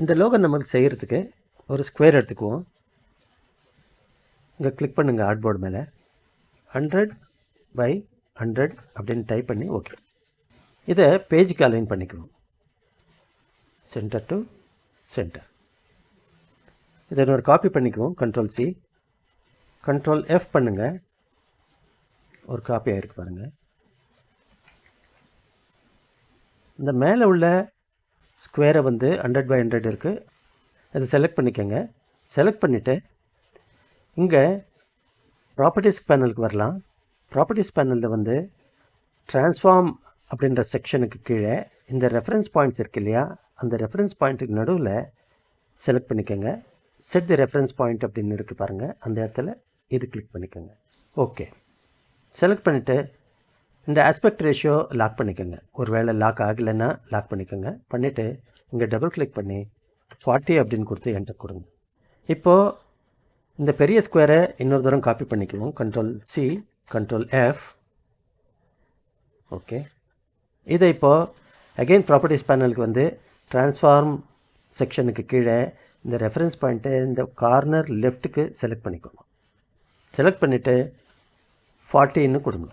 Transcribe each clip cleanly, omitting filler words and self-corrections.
இந்த லோகோ நம்மளுக்கு செய்கிறதுக்கு ஒரு ஸ்கொயர் எடுத்துக்குவோம். இங்கே கிளிக் பண்ணுங்கள் ஆர்ட்போர்டு மேலே 100/100 அப்படின்னு டைப் பண்ணி ஓகே. இதை பேஜுக்கு அலைன் பண்ணிக்குவோம். Centre to centre. இதை ஒரு காப்பி பண்ணிக்குவோம். Ctrl+C Ctrl+F பண்ணுங்கள். ஒரு காப்பி ஆகிருக்கு பாருங்கள். இந்த மேலே உள்ள ஸ்கொயரை 100/100 இருக்குது. அதை செலக்ட் பண்ணிக்கோங்க. செலக்ட் பண்ணிவிட்டு இங்கே ப்ராப்பர்ட்டிஸ் பேனலுக்கு வரலாம். ப்ராப்பர்ட்டிஸ் பேனலில் ட்ரான்ஸ்ஃபார்ம் அப்படின்ற செக்ஷனுக்கு கீழே இந்த ரெஃபரன்ஸ் பாயிண்ட்ஸ் இருக்கு இல்லையா, அந்த ரெஃபரன்ஸ் பாயிண்ட்டுக்கு நடுவில் செலக்ட் பண்ணிக்கோங்க. செட் தி ரெஃபரன்ஸ் பாயிண்ட் அப்படின்னு இருக்குது பாருங்கள். அந்த இடத்துல இது கிளிக் பண்ணிக்கோங்க. ஓகே. செலக்ட் பண்ணிவிட்டு இந்த ஆஸ்பெக்ட் ரேஷியோ லாக் பண்ணிக்கோங்க. ஒரு வேளை லாக் ஆகலைன்னா லாக் பண்ணிக்கோங்க. பண்ணிவிட்டு இங்கே டபுள் கிளிக் பண்ணி 40 அப்படின்னு கொடுத்து என்டர் கொடுங்க. இப்போது இந்த பெரிய ஸ்கொயரை இன்னொரு தரம் காப்பி பண்ணிக்குவோம். Ctrl+C Ctrl+F. ஓகே. இதை இப்போது அகெயின் ப்ராப்பர்ட்டிஸ் பேனலுக்கு ட்ரான்ஸ்ஃபார்ம் செக்ஷனுக்கு கீழே இந்த ரெஃபரன்ஸ் பாயிண்ட்டை இந்த கார்னர் லெஃப்ட்டுக்கு செலக்ட் பண்ணிக்கணும். செலக்ட் பண்ணிவிட்டு 40ன்னு கொடுங்க.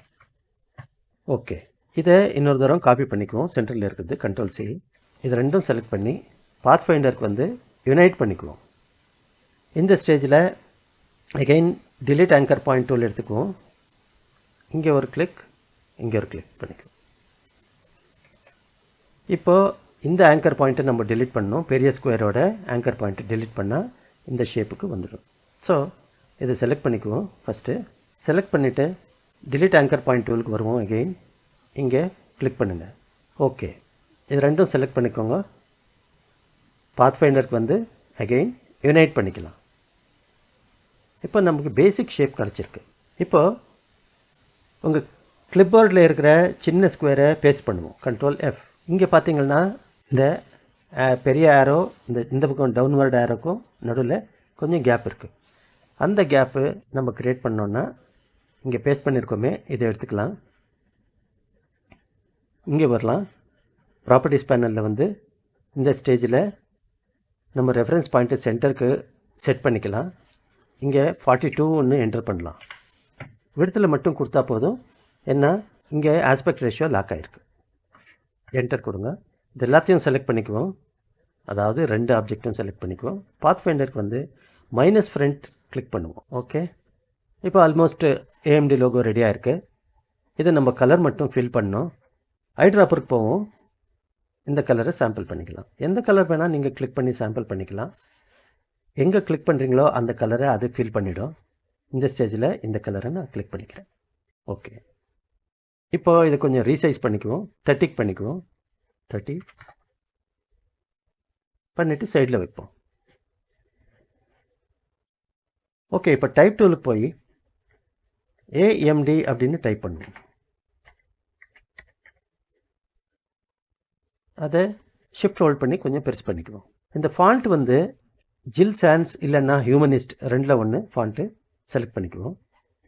ஓகே. இதை இன்னொரு தரம் காப்பி பண்ணிக்குவோம். சென்டரில் இருக்குது Ctrl+C. இது ரெண்டும் செலக்ட் பண்ணி பாத் ஃபைண்டருக்கு யுனைட் பண்ணிக்குவோம். இந்த ஸ்டேஜில் again delete anchor point tool எடுத்துக்குவோம். இங்கே ஒரு கிளிக், இங்கே ஒரு கிளிக் பண்ணிக்குவோம். இப்போது இந்த ஆங்கர் பாயிண்ட்டை நம்ம டிலீட் பண்ணோம். பெரிய ஸ்கொயரோட ஆங்கர் பாயிண்ட்டை டிலீட் பண்ணால் இந்த ஷேப்புக்கு வந்துடும். ஸோ இதை செலக்ட் பண்ணிக்குவோம். ஃபஸ்ட்டு செலக்ட் பண்ணிவிட்டு டிலீட் ஆங்கர் பாயிண்ட் டூலுக்கு வருவோம். அகெயின் இங்கே கிளிக் பண்ணுங்கள். ஓகே. இது ரெண்டும் செலக்ட் பண்ணிக்கோங்க. பாத் ஃபைண்டருக்கு அகெயின் யுனைட் பண்ணிக்கலாம். இப்போ நமக்கு பேசிக் ஷேப் கிடச்சிருக்கு. இப்போது உங்கள் கிளிப்போர்டில் இருக்கிற சின்ன ஸ்கொயரை பேஸ்ட் பண்ணுவோம். Ctrl+F. இங்கே பார்த்தீங்கன்னா இந்த பெரிய ஆரோ இந்த பக்கம் டவுன்வர்ட் ஆரோக்கும் நடுவில் கொஞ்சம் கேப் இருக்குது. அந்த கேப்பு நம்ம க்ரியேட் பண்ணோன்னா இங்கே பேஸ்ட் பண்ணியிருக்கோமே, இதை எடுத்துக்கலாம். இங்கே வரலாம். ப்ராப்பர்ட்டிஸ் பேனலில் இந்த ஸ்டேஜில் நம்ம ரெஃபரன்ஸ் பாயிண்ட்டு சென்டருக்கு செட் பண்ணிக்கலாம். இங்கே 42 என்டர் பண்ணலாம். விடத்தில் மட்டும் கொடுத்தா போதும். ஏன்னா இங்கே ஆஸ்பெக்ட் ரேஷியோ லாக் ஆகிருக்கு. என்டர் கொடுங்க. இது எல்லாத்தையும் செலக்ட் பண்ணிக்குவோம். அதாவது 2 ஆப்ஜெக்டும் செலக்ட் பண்ணிக்குவோம். பாத் ஃபைண்டருக்கு மைனஸ் ஃப்ரண்ட் கிளிக் பண்ணுவோம். ஓகே. இப்போ ஆல்மோஸ்ட் AMD லோகோ ரெடியாக இருக்குது. இதை நம்ம கலர் மட்டும் ஃபில் பண்ணோம். ஐட்ராப்பருக்கு போவோம். இந்த கலரை சாம்பிள் பண்ணிக்கலாம். எந்த கலர் வேணால் நீங்கள் கிளிக் பண்ணி சாம்பிள் பண்ணிக்கலாம். எங்கே கிளிக் பண்ணுறீங்களோ அந்த கலரை அது ஃபில் பண்ணிவிடும். இந்த ஸ்டேஜில் இந்த கலரை நான் கிளிக் பண்ணிக்கிறேன். ஓகே. இப்போது இதை கொஞ்சம் ரீசைஸ் பண்ணிக்குவோம். 30 பண்ணிக்குவோம். 30 பண்ணிவிட்டு சைடில் வைப்போம். ஓகே. இப்போ டைப் டூலுக்கு போய் AMD அப்படின்னு டைப் பண்ணுவோம். அதை ஷிஃப்ட் ஹோல்ட் பண்ணி கொஞ்சம் பெருசு பண்ணிக்குவோம். இந்த ஃபாண்ட் ஜில் சான்ஸ் இல்லைன்னா ஹியூமனிஸ்ட் 2ல் 1 ஃபாண்ட்டு செலக்ட் பண்ணிக்குவோம்.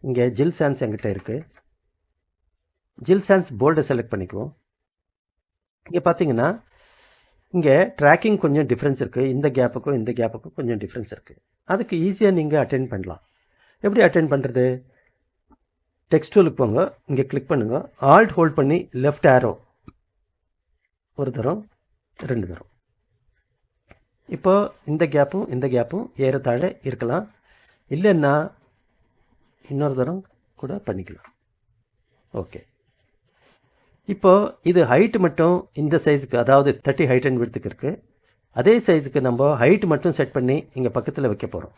இங்கே ஜில் சான்ஸ் என்கிட்ட இருக்குது. ஜில் சான்ஸ் போல்டை செலக்ட் பண்ணிக்குவோம். இங்கே பார்த்தீங்கன்னா இங்கே ட்ராக்கிங் கொஞ்சம் டிஃப்ரென்ஸ் இருக்குது. இந்த கேப்புக்கும் கொஞ்சம் டிஃப்ரென்ஸ் இருக்குது. அதுக்கு ஈஸியாக நீங்கள் அட்டெண்ட் பண்ணலாம். எப்படி அட்டெண்ட் பண்ணுறது? டெக்ஸ்ட் டூலுக்கு போங்க. இங்கே கிளிக் பண்ணுங்கள். ஆல்ட் ஹோல்ட் பண்ணி லெஃப்ட் ஆரோ ஒரு தரம் 2 தரம். இப்போ இந்த கேப்பும் ஏறத்தாழ இருக்கலாம். இல்லைன்னா இன்னொரு தரம் கூட பண்ணிக்கலாம். ஓகே. இப்போது இது ஹைட்டு மட்டும் இந்த சைஸுக்கு, அதாவது 30 ஹைட் அண்ட் விட்த்துக்கு இருக்குது. அதே சைஸுக்கு நம்ம ஹைட் மட்டும் செட் பண்ணி இங்கே பக்கத்தில் வைக்க போகிறோம்.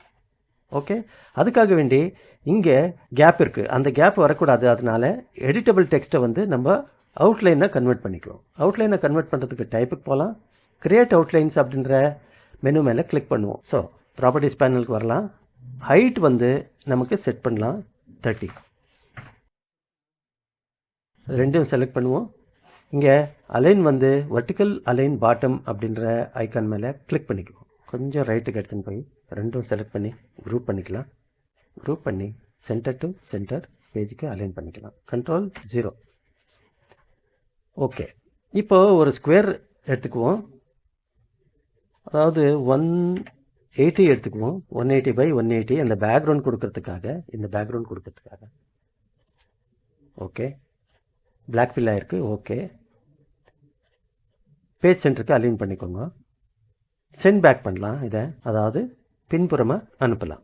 ஓகே. அதுக்காக வேண்டி இங்கே கேப் இருக்குது. அந்த கேப் வரக்கூடாது. அதனால் எடிட்டபிள் டெக்ஸ்ட்டை நம்ம அவுட்லைனை கன்வெர்ட் பண்ணிக்குவோம். அவுட்லைனை கன்வெர்ட் பண்ணுறதுக்கு டைப்புக்கு போகலாம். கிரியேட் அவுட்லைன்ஸ் அப்படின்ற மெனு மேலே கிளிக் பண்ணுவோம். ஸோ ப்ராப்பர்ட்டிஸ் பேனலுக்கு வரலாம். ஹைட் நமக்கு செட் பண்ணலாம் 30. ரெண்டும் செலக்ட் பண்ணுவோம். இங்கே அலைன் வெர்டிக்கல் அலைன் பாட்டம் அப்படின்ற ஐக்கான் மேலே கிளிக் பண்ணிக்குவோம். கொஞ்சம் ரைட்டுக்கு எடுத்துன்னு போய் ரெண்டும் செலக்ட் பண்ணி குரூப் பண்ணிக்கலாம். குரூப் பண்ணி சென்டர் டு சென்டர் பேஜுக்கு அலைன் பண்ணிக்கலாம். Ctrl+0. ஓகே. இப்போது ஒரு ஸ்கொயர் எடுத்துக்குவோம். அதாவது 180 எடுத்துக்குவோம். 180/180 அந்த பேக்ரவுண்ட் கொடுக்கறதுக்காக, இந்த பேக்ரவுண்ட் கொடுக்கறதுக்காக. ஓகே, பிளாக் ஃபில் ஆயிருக்கு. ஓகே, பேஜ் சென்டருக்கு அலைன் பண்ணிக்கோங்க. சென்ட் பேக் பண்ணலாம் இதை, அதாவது பின்புறமாக அனுப்பலாம்.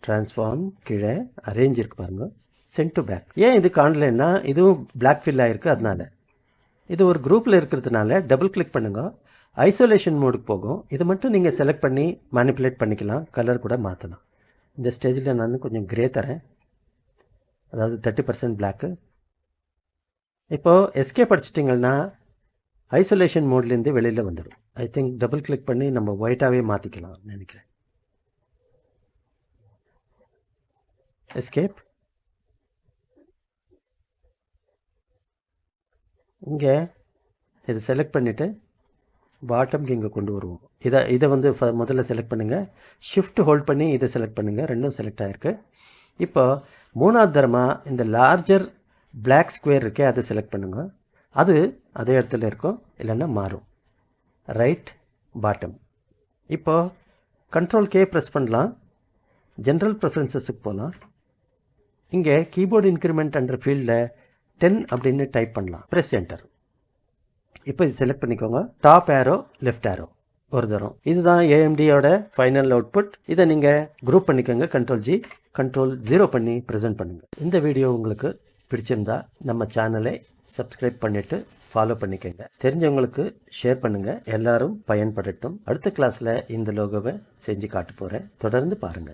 ட்ரான்ஸ்ஃபார்ம் கீழே அரேஞ்ச் இருக்கு பாருங்கள், சென்ட் டு பேக். ஏன் இது காணலைன்னா இதுவும் பிளாக் ஃபில் ஆகிருக்கு, அதனால. இது ஒரு குரூப்பில் இருக்கிறதுனால டபுள் கிளிக் பண்ணுங்க, ஐசோலேஷன் மோடுக்கு போகும். இது மட்டும் நீங்கள் செலக்ட் பண்ணி மேனிப்புலேட் பண்ணிக்கலாம், கலர் கூட மாற்றலாம். இந்த ஸ்டேஜில் நான் கொஞ்சம் கிரே தரேன், அதாவது 30% பிளாக்கு. இப்போது எஸ்கேப் அடிச்சிட்டிங்கன்னா ஐசோலேஷன் மோட்லேருந்து வெளியில் வந்துடும். ஐ திங்க் டபுள் கிளிக் பண்ணி நம்ம ஒயிட்டாகவே மாற்றிக்கலாம் நினைக்கிறேன். எஸ்கேப். இங்கே இதை செலக்ட் பண்ணிவிட்டு பாட்டம்க்கு இங்கே கொண்டு வருவோம். இதை வந்து முதல்ல செலக்ட் பண்ணுங்கள், ஷிஃப்ட் ஹோல்ட் பண்ணி இதை செலக்ட் பண்ணுங்கள், ரெண்டும் செலக்ட் ஆகிருக்கு. இப்போ மூணாவது தரமாக இந்த லார்ஜர் பிளாக் ஸ்கொயர் இருக்கே, அதை செலக்ட் பண்ணுங்கள். அது அதே இடத்துல இருக்கும், இல்லைன்னா மாறும். Right bottom. இப்போது கண்ட்ரோல் கே ப்ரெஸ் பண்ணலாம், ஜென்ரல் ப்ரிஃபரன்சஸுக்கு போகலாம். இங்கே கீபோர்டு இன்க்ரிமெண்ட் அண்டர் ஃபீல்டில் 10 அப்படின்னு டைப் பண்ணலாம், ப்ரெஸ் என்டர். இப்போ இது செலக்ட் பண்ணிக்கோங்க, டாப் ஏரோ லெஃப்ட் ஏரோ ஒரு தரம். இதுதான் ஏஎம்டியோட ஃபைனல் அவுட்புட். இதை நீங்கள் குரூப் பண்ணிக்கோங்க, Ctrl+G Ctrl+0 பண்ணி ப்ரெசென்ட் பண்ணுங்கள். இந்த வீடியோ உங்களுக்கு பிடிச்சிருந்தா நம்ம சேனலை சப்ஸ்கிரைப் பண்ணிவிட்டு ஃபாலோ பண்ணிக்கோங்க. தெரிஞ்சவங்களுக்கு ஷேர் பண்ணுங்கள், எல்லாரும் பயன்படட்டும். அடுத்த கிளாஸில் இந்த லோகோவை செஞ்சு காட்ட போகிறேன், தொடர்ந்து பாருங்கள்.